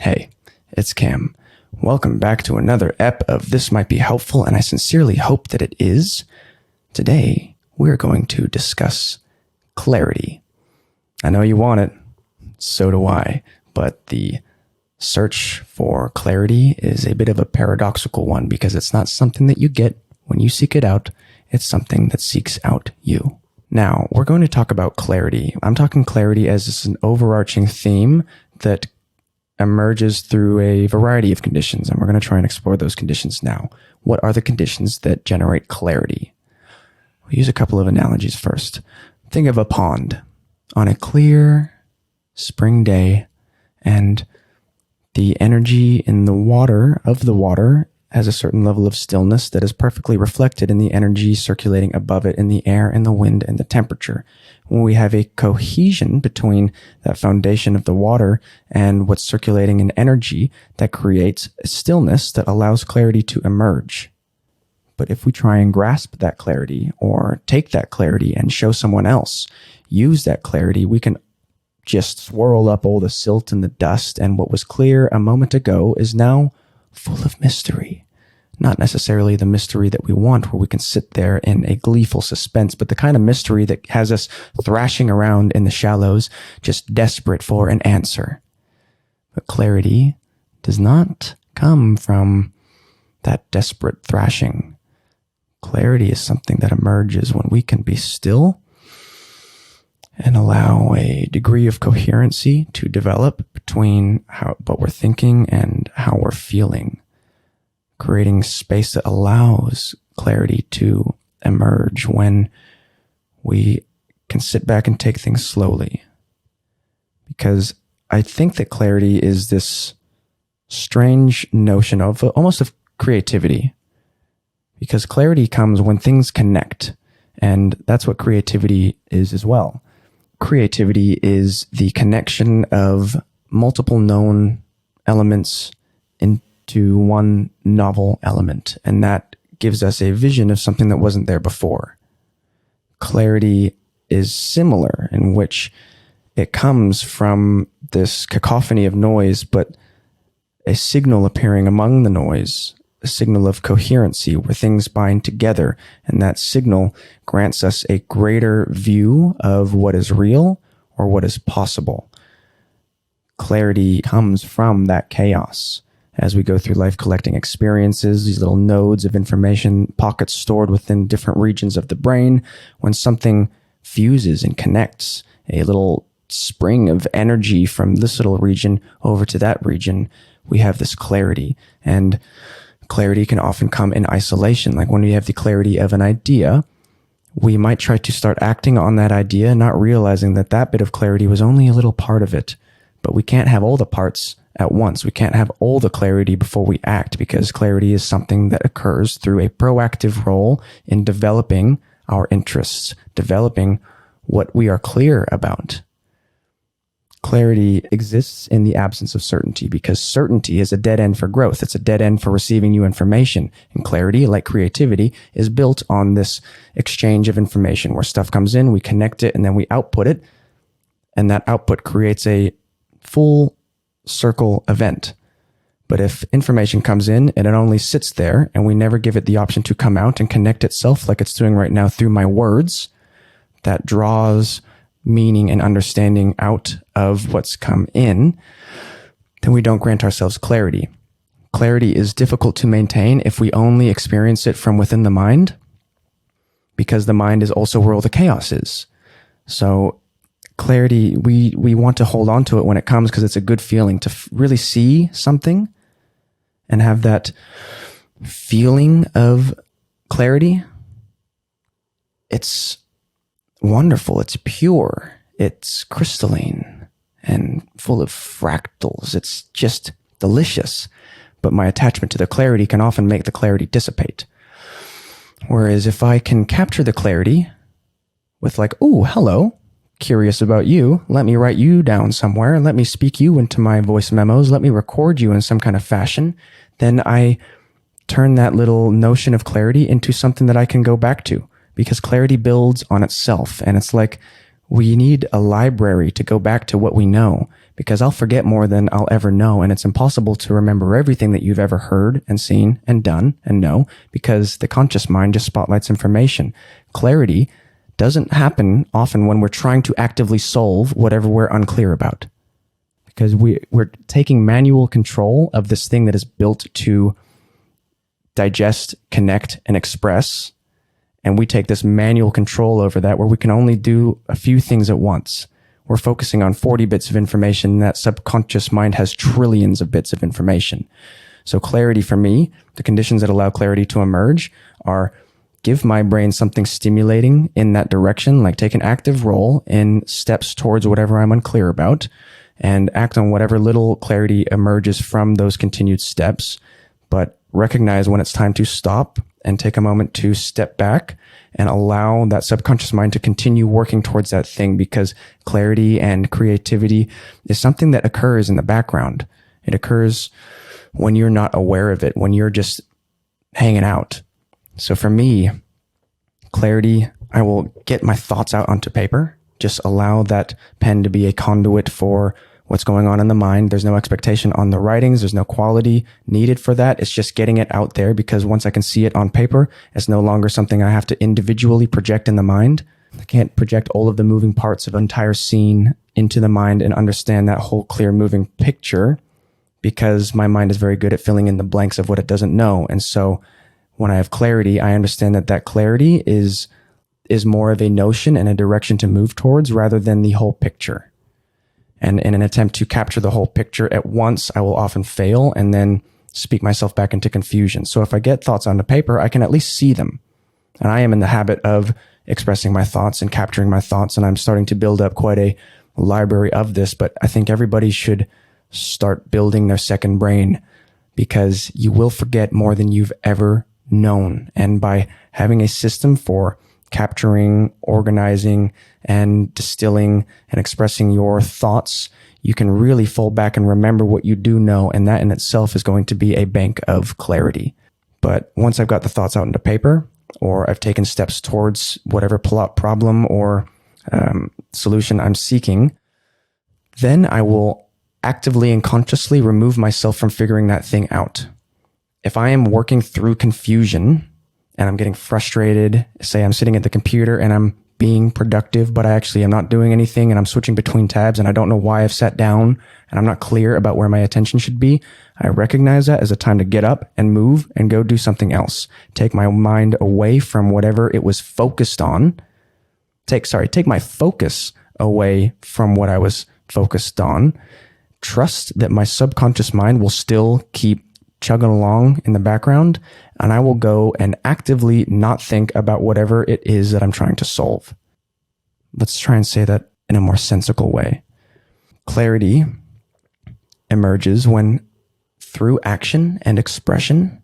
Hey, it's Cam. Welcome back to another ep of This Might Be Helpful, and I sincerely hope that it is. Today, we're going to discuss clarity. I know you want it, so do I, but the search for clarity is a bit of a paradoxical one because it's not something that you get when you seek it out, it's something that seeks out you. Now, we're going to talk about clarity. I'm talking clarity as an overarching theme that emerges through a variety of conditions, and we're going to try and explore those conditions now. What are the conditions that generate clarity? We'll use a couple of analogies first. Think of a pond on a clear spring day, and the energy in the water has a certain level of stillness that is perfectly reflected in the energy circulating above it in the air and the wind and the temperature. When we have a cohesion between that foundation of the water and what's circulating in energy, that creates a stillness that allows clarity to emerge. But if we try and grasp that clarity or take that clarity and show someone else, use that clarity, we can just swirl up all the silt and the dust, and what was clear a moment ago is now full of mystery. Not necessarily the mystery that we want, where we can sit there in a gleeful suspense, but the kind of mystery that has us thrashing around in the shallows, just desperate for an answer. But clarity does not come from that desperate thrashing. Clarity is something that emerges when we can be still and allow a degree of coherency to develop between what we're thinking and how we're feeling, creating space that allows clarity to emerge when we can sit back and take things slowly. Because I think that clarity is this strange notion of almost of creativity, because clarity comes when things connect, and that's what creativity is as well. Creativity is the connection of multiple known elements into one novel element, and that gives us a vision of something that wasn't there before. Clarity is similar, in which it comes from this cacophony of noise, but a signal appearing among the noise, a signal of coherency where things bind together, and that signal grants us a greater view of what is real or what is possible. Clarity comes from that chaos. As we go through life collecting experiences, these little nodes of information, pockets stored within different regions of the brain, when something fuses and connects, a little spring of energy from this little region over to that region, we have this clarity. And clarity can often come in isolation. Like when we have the clarity of an idea, we might try to start acting on that idea, not realizing that that bit of clarity was only a little part of it. But we can't have all the parts at once. We can't have all the clarity before we act, because clarity is something that occurs through a proactive role in developing our interests, developing what we are clear about. Clarity exists in the absence of certainty, because certainty is a dead end for growth. It's a dead end for receiving new information. And clarity, like creativity, is built on this exchange of information where stuff comes in, we connect it, and then we output it. And that output creates a full circle event. But if information comes in and it only sits there and we never give it the option to come out and connect itself like it's doing right now through my words, that draws meaning and understanding out of what's come in, then we don't grant ourselves clarity. Clarity is difficult to maintain if we only experience it from within the mind, because the mind is also where all the chaos is. So clarity, we want to hold on to it when it comes, because it's a good feeling to really see something and have that feeling of clarity. It's wonderful. It's pure. It's crystalline and full of fractals. It's just delicious. But my attachment to the clarity can often make the clarity dissipate. Whereas if I can capture the clarity with like, oh, hello, curious about you. Let me write you down somewhere. Let me speak you into my voice memos. Let me record you in some kind of fashion. Then I turn that little notion of clarity into something that I can go back to, because clarity builds on itself. And it's like we need a library to go back to what we know, because I'll forget more than I'll ever know. And it's impossible to remember everything that you've ever heard and seen and done and know, because the conscious mind just spotlights information. Clarity doesn't happen often when we're trying to actively solve whatever we're unclear about, because we're taking manual control of this thing that is built to digest, connect, and express. And we take this manual control over that, where we can only do a few things at once. We're focusing on 40 bits of information. That subconscious mind has trillions of bits of information. So clarity for me, the conditions that allow clarity to emerge are: give my brain something stimulating in that direction, like take an active role in steps towards whatever I'm unclear about, and act on whatever little clarity emerges from those continued steps. But recognize when it's time to stop and take a moment to step back and allow that subconscious mind to continue working towards that thing, because clarity and creativity is something that occurs in the background. It occurs when you're not aware of it, when you're just hanging out. So for me, clarity, I will get my thoughts out onto paper, just allow that pen to be a conduit for what's going on in the mind. There's no expectation on the writings. There's no quality needed for that. It's just getting it out there, because once I can see it on paper, it's no longer something I have to individually project in the mind. I can't project all of the moving parts of an entire scene into the mind and understand that whole clear moving picture, because my mind is very good at filling in the blanks of what it doesn't know. And so when I have clarity, I understand that that clarity is more of a notion and a direction to move towards, rather than the whole picture. And in an attempt to capture the whole picture at once, I will often fail and then speak myself back into confusion. So if I get thoughts onto paper, I can at least see them. And I am in the habit of expressing my thoughts and capturing my thoughts, and I'm starting to build up quite a library of this. But I think everybody should start building their second brain, because you will forget more than you've ever known. And by having a system for capturing, organizing, and distilling and expressing your thoughts, you can really fall back and remember what you do know. And that in itself is going to be a bank of clarity. But once I've got the thoughts out into paper, or I've taken steps towards whatever plot problem or solution I'm seeking, then I will actively and consciously remove myself from figuring that thing out. If I am working through confusion and I'm getting frustrated, say I'm sitting at the computer and I'm being productive, but I actually am not doing anything, and I'm switching between tabs and I don't know why I've sat down and I'm not clear about where my attention should be, I recognize that as a time to get up and move and go do something else. Take my mind away from whatever it was focused on. Take my focus away from what I was focused on. Trust that my subconscious mind will still keep chugging along in the background, and I will go and actively not think about whatever it is that I'm trying to solve. Let's try and say that in a more sensical way. Clarity emerges when, through action and expression,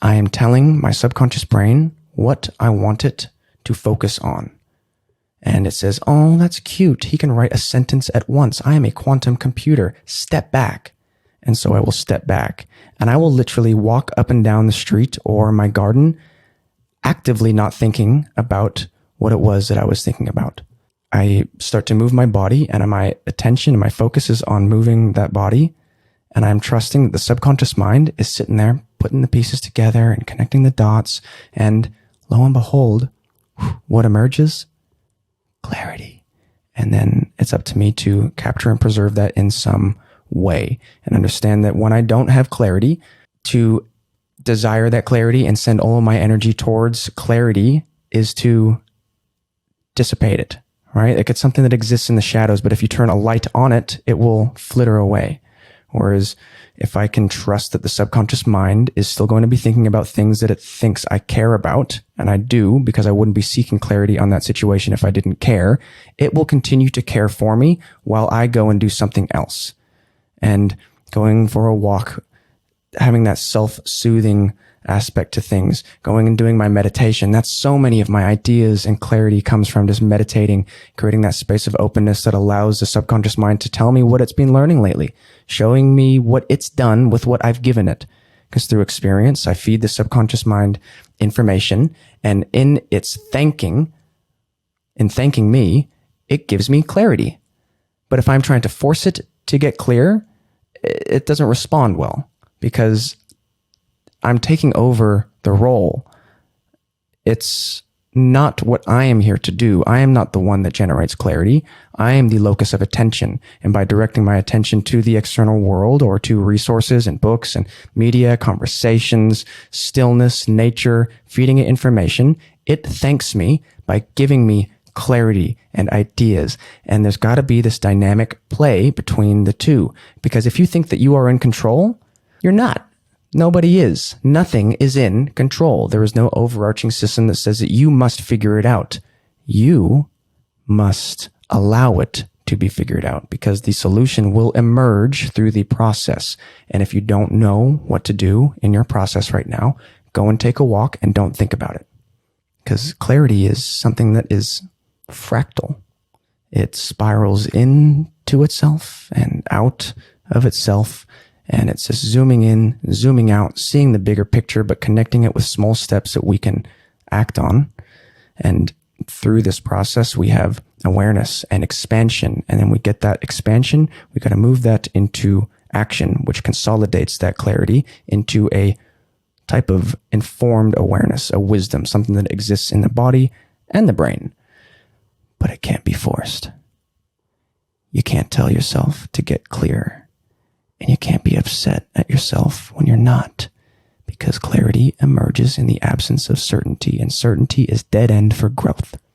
I am telling my subconscious brain what I want it to focus on. And it says, "Oh, that's cute. He can write a sentence at once. I am a quantum computer. Step back." And so I will step back, and I will literally walk up and down the street or my garden, actively not thinking about what it was that I was thinking about. I start to move my body, and my attention and my focus is on moving that body. And I'm trusting that the subconscious mind is sitting there, putting the pieces together and connecting the dots. And lo and behold, what emerges? Clarity. And then it's up to me to capture and preserve that in some way, and understand that when I don't have clarity, to desire that clarity and send all of my energy towards clarity is to dissipate it, right? Like, it's something that exists in the shadows, but if you turn a light on it, it will flitter away. Whereas if I can trust that the subconscious mind is still going to be thinking about things that it thinks I care about, and I do, because I wouldn't be seeking clarity on that situation if I didn't care, it will continue to care for me while I go and do something else. And going for a walk, having that self-soothing aspect to things, going and doing my meditation. That's so many of my ideas and clarity comes from just meditating, creating that space of openness that allows the subconscious mind to tell me what it's been learning lately, showing me what it's done with what I've given it. Because through experience, I feed the subconscious mind information, and in thanking me, it gives me clarity. But if I'm trying to force it to get clear, it doesn't respond well because I'm taking over the role. It's not what I am here to do. I am not the one that generates clarity. I am the locus of attention. And by directing my attention to the external world or to resources and books and media, conversations, stillness, nature, feeding it information, it thanks me by giving me clarity and ideas. And there's got to be this dynamic play between the two. Because if you think that you are in control, you're not. Nobody is. Nothing is in control. There is no overarching system that says that you must figure it out. You must allow it to be figured out because the solution will emerge through the process. And if you don't know what to do in your process right now, go and take a walk and don't think about it. Because clarity is something that is fractal. It spirals into itself and out of itself. And it's just zooming in, zooming out, seeing the bigger picture, but connecting it with small steps that we can act on. And through this process, we have awareness and expansion. And then we get that expansion, we got to move that into action, which consolidates that clarity into a type of informed awareness, a wisdom, something that exists in the body and the brain. But it can't be forced. You can't tell yourself to get clear. And you can't be upset at yourself when you're not, because clarity emerges in the absence of certainty, and certainty is dead end for growth.